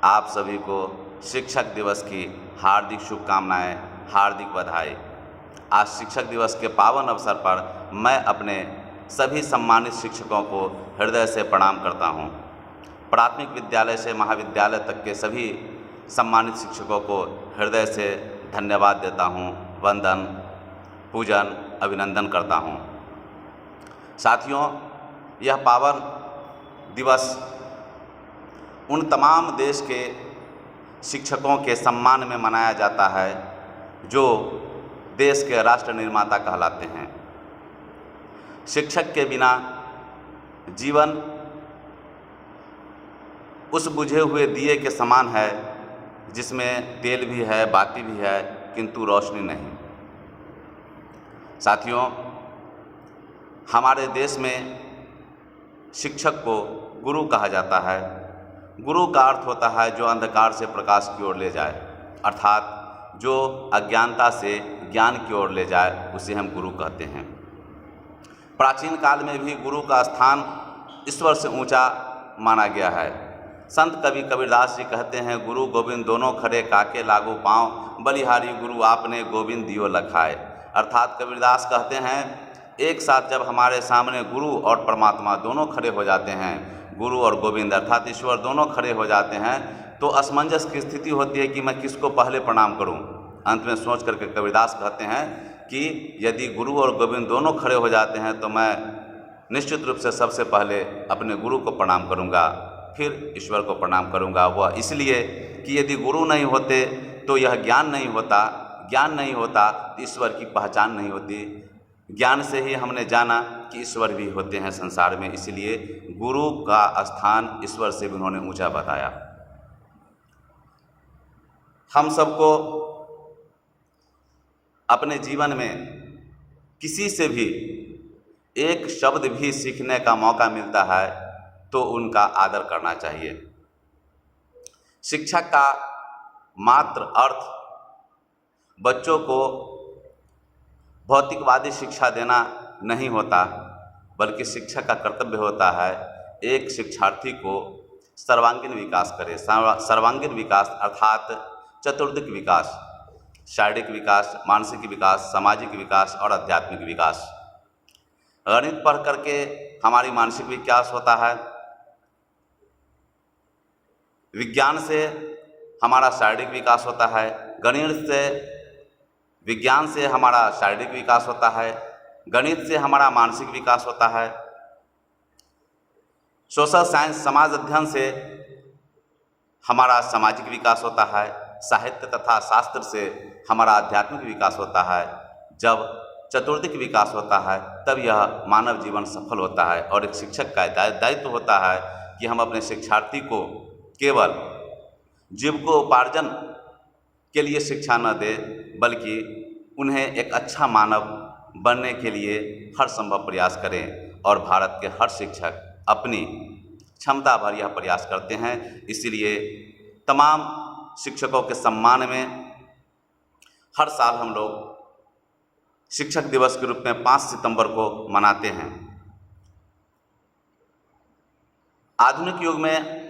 आप सभी को शिक्षक दिवस की हार्दिक शुभकामनाएं, हार्दिक बधाई। आज शिक्षक दिवस के पावन अवसर पर मैं अपने सभी सम्मानित शिक्षकों को हृदय से प्रणाम करता हूं। प्राथमिक विद्यालय से महाविद्यालय तक के सभी सम्मानित शिक्षकों को हृदय से धन्यवाद देता हूं, वंदन, पूजन, अभिनंदन करता हूं। साथियों, यह पावन दिवस उन तमाम देश के शिक्षकों के सम्मान में मनाया जाता है जो देश के राष्ट्र निर्माता कहलाते हैं। शिक्षक के बिना जीवन उस बुझे हुए दिए के समान है जिसमें तेल भी है, बाती भी है, किंतु रोशनी नहीं। साथियों, हमारे देश में शिक्षक को गुरु कहा जाता है। गुरु का अर्थ होता है जो अंधकार से प्रकाश की ओर ले जाए, अर्थात जो अज्ञानता से ज्ञान की ओर ले जाए, उसे हम गुरु कहते हैं। प्राचीन काल में भी गुरु का स्थान ईश्वर से ऊंचा माना गया है। संत कवि कबीरदास जी कहते हैं, गुरु गोविंद दोनों खड़े, काके लागू पाँव, बलिहारी गुरु आपने गोविंद दियो लखाए। अर्थात कबीरदास कहते हैं, एक साथ जब हमारे सामने गुरु और परमात्मा दोनों खड़े हो जाते हैं, गुरु और गोविंद अर्थात ईश्वर दोनों खड़े हो जाते हैं, तो असमंजस की स्थिति होती है कि मैं किसको पहले प्रणाम करूं। अंत में सोच करके कबीरदास कहते हैं कि यदि गुरु और गोविंद दोनों खड़े हो जाते हैं तो मैं निश्चित रूप से सबसे पहले अपने गुरु को प्रणाम करूंगा, फिर ईश्वर को प्रणाम करूंगा। वह इसलिए कि यदि गुरु नहीं होते तो यह ज्ञान नहीं होता, ज्ञान नहीं होता तो ईश्वर की पहचान नहीं होती। ज्ञान से ही हमने जाना कि ईश्वर भी होते हैं संसार में, इसलिए गुरु का स्थान ईश्वर से भी उन्होंने ऊंचा बताया। हम सबको अपने जीवन में किसी से भी एक शब्द भी सीखने का मौका मिलता है तो उनका आदर करना चाहिए। शिक्षक का मात्र अर्थ बच्चों को भौतिकवादी शिक्षा देना नहीं होता, बल्कि शिक्षक का कर्तव्य होता है एक शिक्षार्थी को सर्वांगीण विकास करे। सर्वांगीण विकास अर्थात चतुर्दिक विकास, शारीरिक विकास, मानसिक विकास, सामाजिक विकास और आध्यात्मिक विकास। गणित पढ़ करके हमारी मानसिक विकास होता है, विज्ञान से हमारा शारीरिक विकास होता है, गणित से विज्ञान से हमारा शारीरिक विकास होता है, गणित से हमारा मानसिक विकास होता है, सोशल साइंस समाज अध्ययन से हमारा सामाजिक विकास होता है, साहित्य तथा शास्त्र से हमारा आध्यात्मिक विकास होता है। जब चतुर्दिक विकास होता है तब यह मानव जीवन सफल होता है। और एक शिक्षक का दायित्व होता है कि हम अपने शिक्षार्थी को केवल जीविकोपार्जन के लिए शिक्षा न दे, बल्कि उन्हें एक अच्छा मानव बनने के लिए हर संभव प्रयास करें। और भारत के हर शिक्षक अपनी क्षमता भर यह प्रयास करते हैं। इसीलिए तमाम शिक्षकों के सम्मान में हर साल हम लोग शिक्षक दिवस के रूप में 5 सितंबर को मनाते हैं। आधुनिक युग में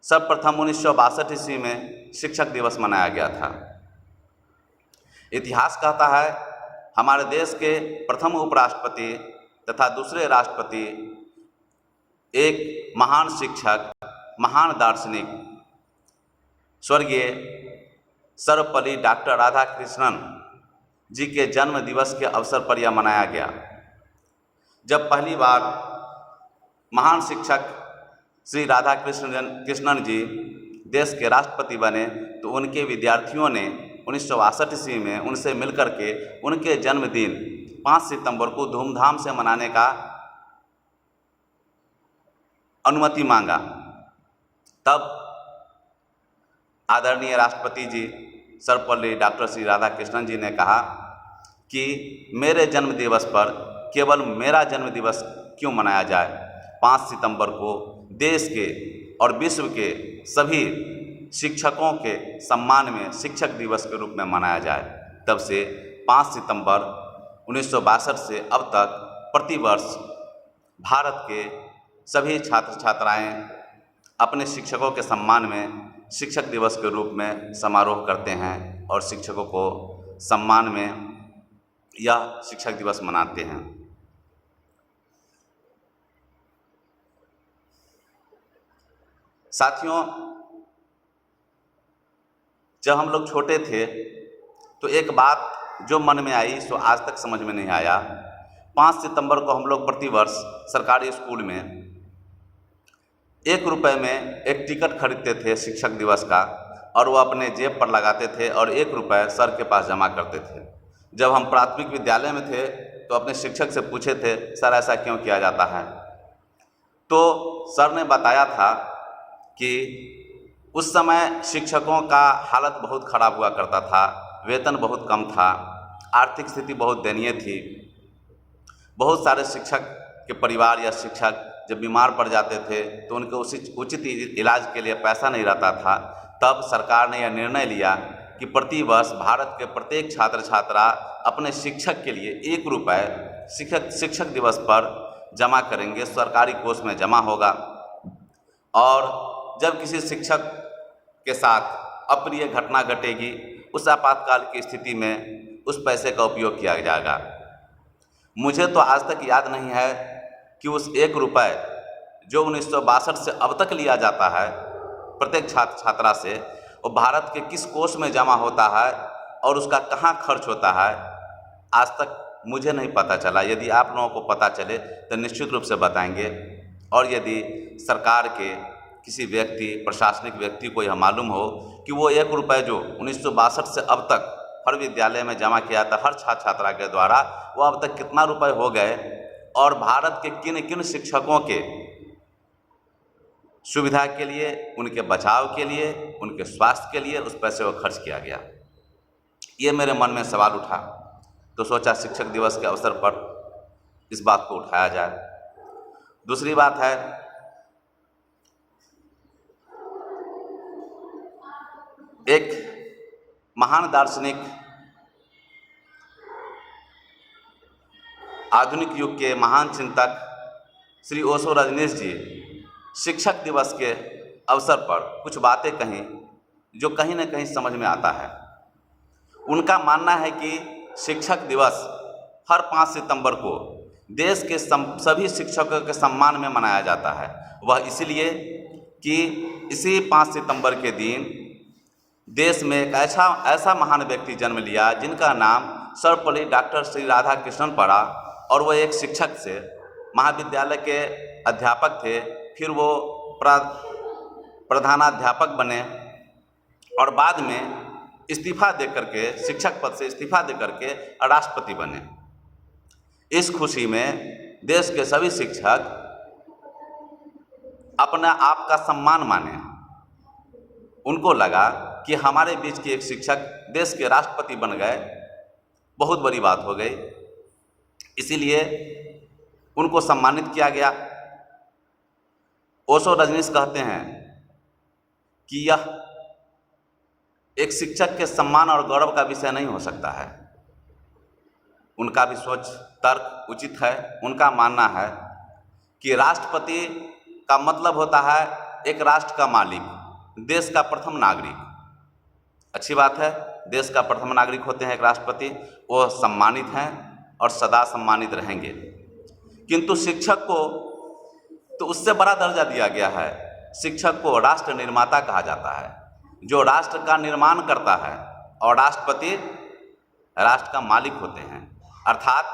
सर्वप्रथम 1962 ईस्वी में शिक्षक दिवस मनाया गया था। इतिहास कहता है हमारे देश के प्रथम उपराष्ट्रपति तथा दूसरे राष्ट्रपति एक महान शिक्षक, महान दार्शनिक स्वर्गीय सर्वपल्ली डॉक्टर राधाकृष्णन जी के जन्म दिवस के अवसर पर यह मनाया गया। जब पहली बार महान शिक्षक श्री राधाकृष्णन जी देश के राष्ट्रपति बने तो उनके विद्यार्थियों ने 1962 ईस्वी में उनसे मिलकर के उनके जन्मदिन 5 सितंबर को धूमधाम से मनाने का अनुमति मांगा। तब आदरणीय राष्ट्रपति जी सर्वपल्ली डॉक्टर श्री राधाकृष्णन जी ने कहा कि मेरे जन्म दिवस पर केवल मेरा जन्म दिवस क्यों मनाया जाए, 5 सितंबर को देश के और विश्व के सभी शिक्षकों के सम्मान में शिक्षक दिवस के रूप में मनाया जाए। तब से 5 सितंबर 1962 से अब तक प्रतिवर्ष भारत के सभी छात्र छात्राएं अपने शिक्षकों के सम्मान में शिक्षक दिवस के रूप में समारोह करते हैं और शिक्षकों को सम्मान में यह शिक्षक दिवस मनाते हैं। साथियों, जब हम लोग छोटे थे तो एक बात जो मन में आई सो आज तक समझ में नहीं आया। 5 सितंबर को हम लोग प्रतिवर्ष सरकारी स्कूल में 1 रुपये में एक टिकट खरीदते थे शिक्षक दिवस का, और वो अपने जेब पर लगाते थे और 1 रुपये सर के पास जमा करते थे। जब हम प्राथमिक विद्यालय में थे तो अपने शिक्षक से पूछे थे, सर ऐसा क्यों किया जाता है? तो सर ने बताया था कि उस समय शिक्षकों का हालत बहुत ख़राब हुआ करता था, वेतन बहुत कम था, आर्थिक स्थिति बहुत दयनीय थी। बहुत सारे शिक्षक के परिवार या शिक्षक जब बीमार पड़ जाते थे तो उनके उचित इलाज के लिए पैसा नहीं रहता था। तब सरकार ने यह निर्णय लिया कि प्रतिवर्ष भारत के प्रत्येक छात्र छात्रा अपने शिक्षक के लिए 1 रुपये शिक्षक दिवस पर जमा करेंगे, सरकारी कोष में जमा होगा। और जब किसी शिक्षक के साथ अप्रिय घटना घटेगी, उस आपातकाल की स्थिति में उस पैसे का उपयोग किया जाएगा। मुझे तो आज तक याद नहीं है कि उस 1 रुपये जो 1962 से अब तक लिया जाता है प्रत्येक छात्र छात्रा से, वो भारत के किस कोष में जमा होता है और उसका कहाँ खर्च होता है, आज तक मुझे नहीं पता चला। यदि आप लोगों को पता चले तो निश्चित रूप से बताएंगे। और यदि सरकार के किसी व्यक्ति, प्रशासनिक व्यक्ति को यह मालूम हो कि वो 1 रुपये जो 1962 से अब तक हर विद्यालय में जमा किया था हर छात्र छात्रा के द्वारा, वो अब तक कितना रुपए हो गए और भारत के किन किन शिक्षकों के सुविधा के लिए, उनके बचाव के लिए, उनके स्वास्थ्य के लिए उस पैसे को खर्च किया गया। ये मेरे मन में सवाल उठा तो सोचा शिक्षक दिवस के अवसर पर इस बात को उठाया जाए। दूसरी बात है, एक महान दार्शनिक, आधुनिक युग के महान चिंतक श्री ओशो रजनीश जी शिक्षक दिवस के अवसर पर कुछ बातें कहीं जो कहीं न कहीं समझ में आता है। उनका मानना है कि शिक्षक दिवस हर 5 सितंबर को देश के सभी शिक्षकों के सम्मान में मनाया जाता है। वह इसलिए कि इसी 5 सितंबर के दिन देश में एक ऐसा महान व्यक्ति जन्म लिया जिनका नाम सर्वपल्ली डॉक्टर श्री राधाकृष्णन पड़ा, और वो एक शिक्षक से महाविद्यालय के अध्यापक थे, फिर वो प्रधानाध्यापक बने और बाद में इस्तीफा दे करके, शिक्षक पद से इस्तीफा दे करके राष्ट्रपति बने। इस खुशी में देश के सभी शिक्षक अपने आप का सम्मान माने। उनको लगा कि हमारे बीच के एक शिक्षक देश के राष्ट्रपति बन गए, बहुत बड़ी बात हो गई, इसीलिए उनको सम्मानित किया गया। ओशो रजनीश कहते हैं कि यह एक शिक्षक के सम्मान और गौरव का विषय नहीं हो सकता है। उनका भी सोच तर्क उचित है। उनका मानना है कि राष्ट्रपति का मतलब होता है एक राष्ट्र का मालिक, देश का प्रथम नागरिक। अच्छी बात है, देश का प्रथम नागरिक होते हैं एक राष्ट्रपति, वो सम्मानित हैं और सदा सम्मानित रहेंगे। किंतु शिक्षक को तो उससे बड़ा दर्जा दिया गया है। शिक्षक को राष्ट्र निर्माता कहा जाता है, जो राष्ट्र का निर्माण करता है, और राष्ट्रपति राष्ट्र का मालिक होते हैं। अर्थात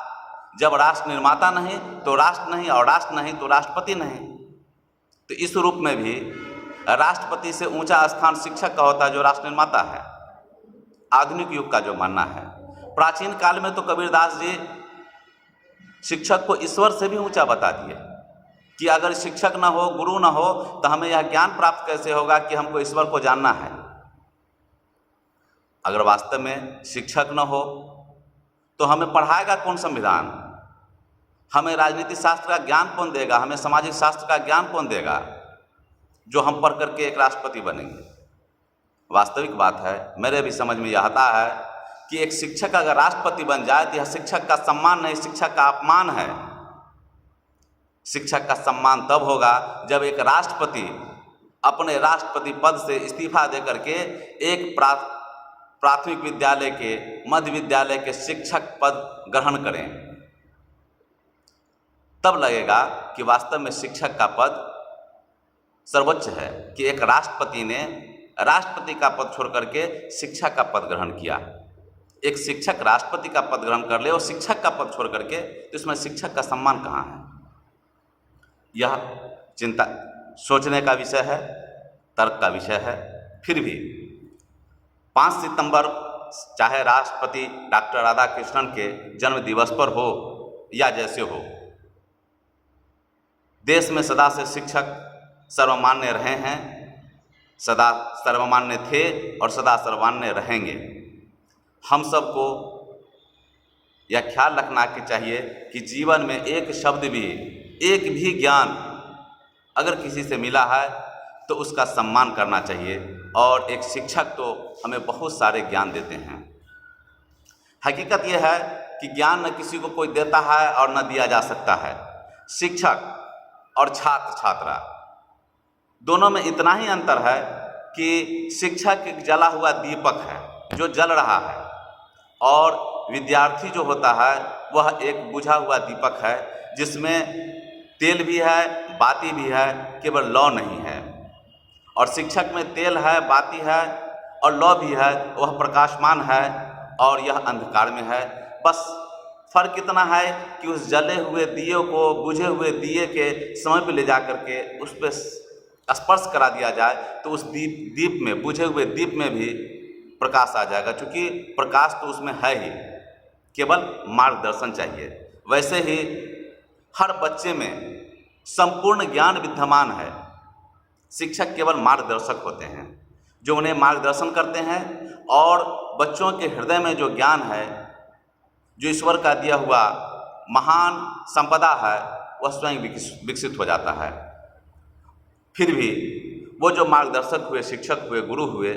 जब राष्ट्र निर्माता नहीं तो राष्ट्र नहीं, और राष्ट्र नहीं तो राष्ट्रपति नहीं। तो इस रूप में भी राष्ट्रपति से ऊंचा स्थान शिक्षक का होता है, जो राष्ट्र निर्माता है। आधुनिक युग का जो मानना है, प्राचीन काल में तो कबीरदास जी शिक्षक को ईश्वर से भी ऊंचा बता दिए कि अगर शिक्षक न हो, गुरु न हो, तो हमें यह ज्ञान प्राप्त कैसे होगा कि हमको ईश्वर को जानना है। अगर वास्तव में शिक्षक न हो तो हमें पढ़ाएगा कौन संविधान? हमें राजनीति शास्त्र का ज्ञान कौन देगा? हमें सामाजिक शास्त्र का ज्ञान कौन देगा, जो हम पढ़ करके एक राष्ट्रपति बनेंगे? वास्तविक बात है, मेरे भी समझ में यह आता है कि एक शिक्षक अगर राष्ट्रपति बन जाए तो यह शिक्षक का सम्मान नहीं, शिक्षक का अपमान है। शिक्षक का सम्मान तब होगा जब एक राष्ट्रपति अपने राष्ट्रपति पद से इस्तीफा दे करके एक प्राथमिक विद्यालय के, मध्य विद्यालय के शिक्षक पद ग्रहण करें, तब लगेगा कि वास्तव में शिक्षक का पद सर्वोच्च है, कि एक राष्ट्रपति ने राष्ट्रपति का पद छोड़ करके शिक्षक का पद ग्रहण किया। एक शिक्षक राष्ट्रपति का पद ग्रहण कर ले और शिक्षक का पद छोड़ करके, तो इसमें शिक्षक का सम्मान कहाँ है? यह चिंता सोचने का विषय है, तर्क का विषय है। फिर भी 5 सितंबर चाहे राष्ट्रपति डॉक्टर राधाकृष्णन के जन्म दिवस पर हो या जैसे हो, देश में सदा से शिक्षक सर्वमान्य रहे हैं, सदा सर्वमान्य थे और सदा सर्वमान्य रहेंगे। हम सबको यह ख्याल रखना कि चाहिए कि जीवन में एक शब्द भी, एक भी ज्ञान अगर किसी से मिला है तो उसका सम्मान करना चाहिए। और एक शिक्षक तो हमें बहुत सारे ज्ञान देते हैं। हकीकत यह है कि ज्ञान न किसी को कोई देता है और न दिया जा सकता है। शिक्षक और छात्र छात्रा दोनों में इतना ही अंतर है कि शिक्षक एक जला हुआ दीपक है जो जल रहा है, और विद्यार्थी जो होता है वह एक बुझा हुआ दीपक है जिसमें तेल भी है, बाती भी है, केवल लौ नहीं है। और शिक्षक में तेल है, बाती है और लौ भी है, वह प्रकाशमान है और यह अंधकार में है। बस फर्क इतना है कि उस जले हुए दिए को बुझे हुए दिए के समय पे ले जा करके उस पर स्पर्श करा दिया जाए तो उस दीप में, बुझे हुए दीप में भी प्रकाश आ जाएगा, क्योंकि प्रकाश तो उसमें है ही, केवल मार्गदर्शन चाहिए। वैसे ही हर बच्चे में संपूर्ण ज्ञान विद्यमान है, शिक्षक केवल मार्गदर्शक होते हैं जो उन्हें मार्गदर्शन करते हैं, और बच्चों के हृदय में जो ज्ञान है, जो ईश्वर का दिया हुआ महान संपदा है, वह स्वयं विकसित हो जाता है। फिर भी वो जो मार्गदर्शक हुए, शिक्षक हुए, गुरु हुए,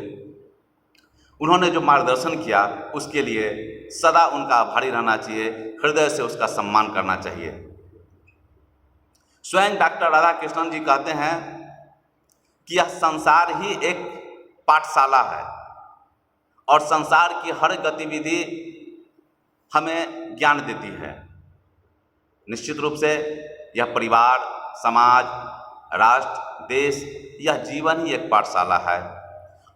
उन्होंने जो मार्गदर्शन किया उसके लिए सदा उनका आभारी रहना चाहिए, हृदय से उसका सम्मान करना चाहिए। स्वयं डॉक्टर राधाकृष्णन जी कहते हैं कि यह संसार ही एक पाठशाला है और संसार की हर गतिविधि हमें ज्ञान देती है। निश्चित रूप से यह परिवार, समाज, राष्ट्र, देश, यह जीवन ही एक पाठशाला है,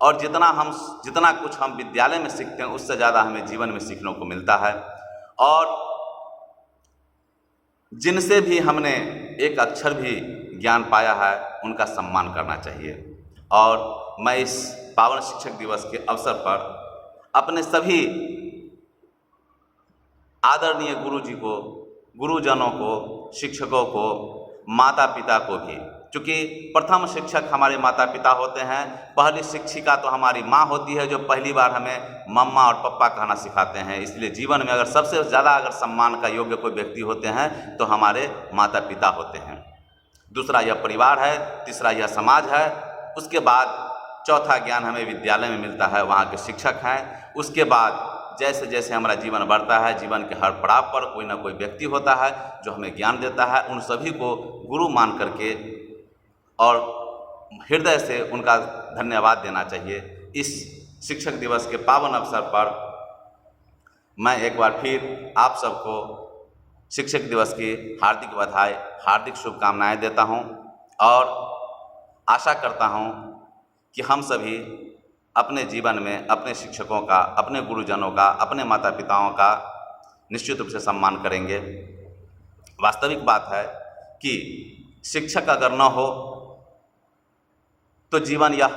और जितना कुछ हम विद्यालय में सीखते हैं उससे ज़्यादा हमें जीवन में सीखने को मिलता है। और जिनसे भी हमने एक अक्षर भी ज्ञान पाया है उनका सम्मान करना चाहिए। और मैं इस पावन शिक्षक दिवस के अवसर पर अपने सभी आदरणीय गुरुजी को, गुरुजनों को, शिक्षकों को, माता पिता को भी, क्योंकि प्रथम शिक्षक हमारे माता पिता होते हैं, पहली शिक्षिका तो हमारी माँ होती है जो पहली बार हमें मम्मा और पप्पा कहना सिखाते हैं। इसलिए जीवन में अगर सबसे ज़्यादा अगर सम्मान का योग्य कोई व्यक्ति होते हैं तो हमारे माता पिता होते हैं। दूसरा यह परिवार है, तीसरा यह समाज है, उसके बाद चौथा ज्ञान हमें विद्यालय में मिलता है, वहाँ के शिक्षक हैं। उसके बाद जैसे जैसे हमारा जीवन बढ़ता है, जीवन के हर पड़ाव पर कोई ना कोई व्यक्ति होता है जो हमें ज्ञान देता है। उन सभी को गुरु मान करके और हृदय से उनका धन्यवाद देना चाहिए। इस शिक्षक दिवस के पावन अवसर पर मैं एक बार फिर आप सबको शिक्षक दिवस की हार्दिक बधाई, हार्दिक शुभकामनाएं देता हूं, और आशा करता हूं कि हम सभी अपने जीवन में अपने शिक्षकों का, अपने गुरुजनों का, अपने माता पिताओं का निश्चित रूप से सम्मान करेंगे। वास्तविक बात है कि शिक्षक अगर न हो तो जीवन यह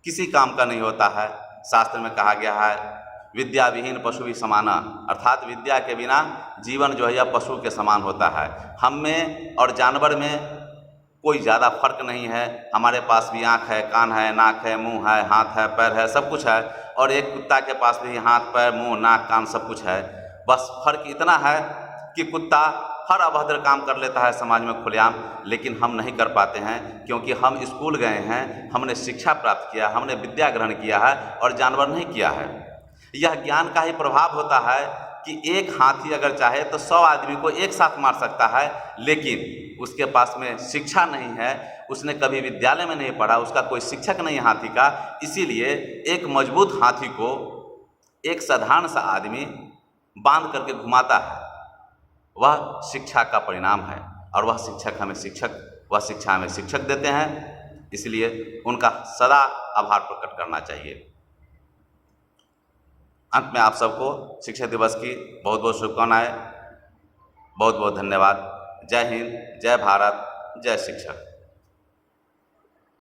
किसी काम का नहीं होता है। शास्त्र में कहा गया है, विद्या विहीन पशु भी समाना, अर्थात विद्या के बिना जीवन जो है यह पशु के समान होता है। हम में और जानवर में कोई ज़्यादा फर्क नहीं है। हमारे पास भी आँख है, कान है, नाक है, मुंह है, हाथ है, पैर है, सब कुछ है, और एक कुत्ता के पास भी हाथ, पैर, मुंह, नाक, कान सब कुछ है। बस फर्क इतना है कि कुत्ता हर अभद्र काम कर लेता है समाज में खुलेआम, लेकिन हम नहीं कर पाते हैं क्योंकि हम स्कूल गए हैं, हमने शिक्षा प्राप्त किया, हमने विद्या ग्रहण किया है, और जानवर नहीं किया है। यह ज्ञान का ही प्रभाव होता है कि एक हाथी अगर चाहे तो 100 आदमी को एक साथ मार सकता है, लेकिन उसके पास में शिक्षा नहीं है, उसने कभी विद्यालय में नहीं पढ़ा, उसका कोई शिक्षक नहीं हाथी का, इसीलिए एक मजबूत हाथी को एक साधारण सा आदमी बांध करके घुमाता है। वह शिक्षा का परिणाम है और वह शिक्षा हमें शिक्षक देते हैं, इसलिए उनका सदा आभार प्रकट करना चाहिए। अंत में आप सबको शिक्षक दिवस की बहुत बहुत शुभकामनाएं, बहुत बहुत धन्यवाद। जय हिंद, जय भारत, जय शिक्षक।